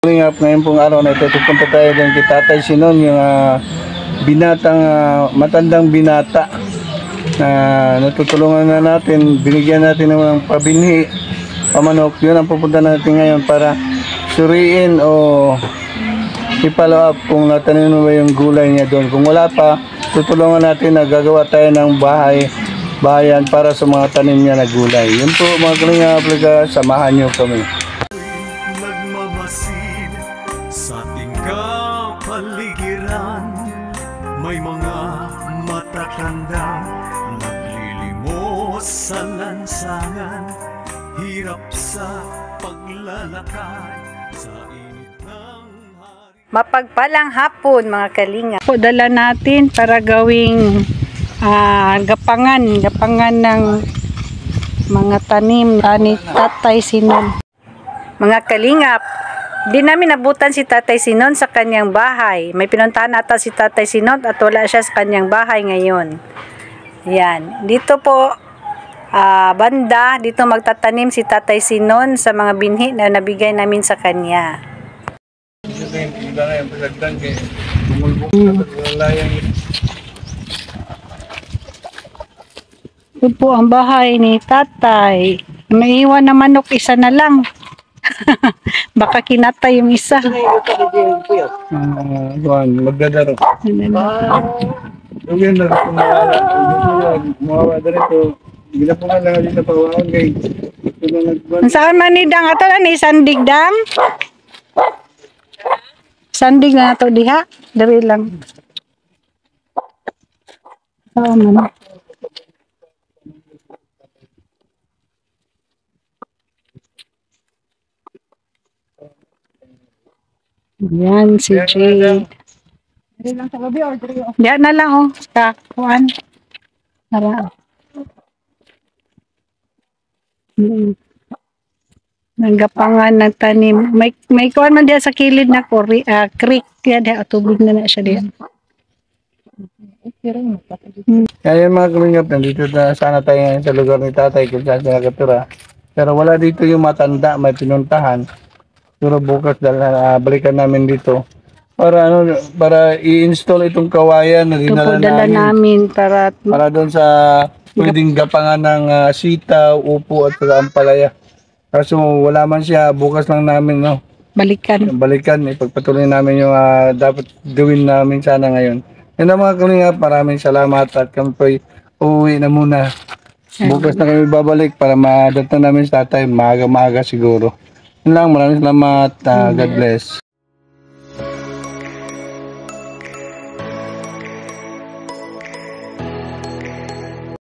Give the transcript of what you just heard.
Ngayon pong araw na ito, pupunta tayo din kay Tatay Sinon, yung binatang, matandang binata na natutulungan na natin, binigyan natin ng pabinhi, pamanok. Yun ang pupunta natin ngayon para suriin o i-follow up kung natanim mo ba yung gulay niya doon. Kung wala pa, tutulungan natin na gagawa tayo ng bahayan para sa mga tanim niya na gulay. Yun po mga kalinga, samahan niyo kami. Nagmamasid sa ating kapaligiran, may mga matatandang naglilimos sa lansangan, hirap sa paglalakad sa init ng hari. Mapagpalang hapon mga kalinga. Po dala natin para gawing gapangan ng mga tanim ni Tatay Sinon. Mga kalingap, di namin nabutan si Tatay Sinon sa kanyang bahay. May pinuntahan ata si Tatay Sinon at wala siya sa kanyang bahay ngayon. Yan. Dito po, banda, dito magtatanim si Tatay Sinon sa mga binhi na nabigay namin sa kanya. Ito po ang bahay ni Tatay. May iwan na manok, isa na lang. Baka kinatay yung isa. Magdadaro. Lugyan na kung mawawa na rito. Hindi na po nga lang dito pawawan guys. Saan man ni Dang ato ni sandig Dang? Sandig na ato diha. Dari lang. Saan man. Yan si Jade. Diyan na lang oh. Kakuan. Para. Nagapangan ng tanim. May kuan man diyan sa kilid na creek. Diyan tubig na siya diyan. Kaya mga kalingap, nandito na sana tayo ngayon sa lugar ni Tatay kung saan siya nakatira. Pero wala dito yung matanda, may pinuntahan. Pero bukas balikan namin dito para i-install itong kawayan na dinala namin para doon sa pwedeng gapangan ng sitaw, upo at saka ampalaya. Kaso wala man siya, bukas lang namin balikan, ipagpatuloy namin yung dapat gawin namin sana ngayon. Yan ang mga kalingap, maraming salamat at kami po uuwi na muna. Bukas na kami babalik para madata namin sa tatay, maaga-maaga siguro. Yun lang, maraming salamat. God bless.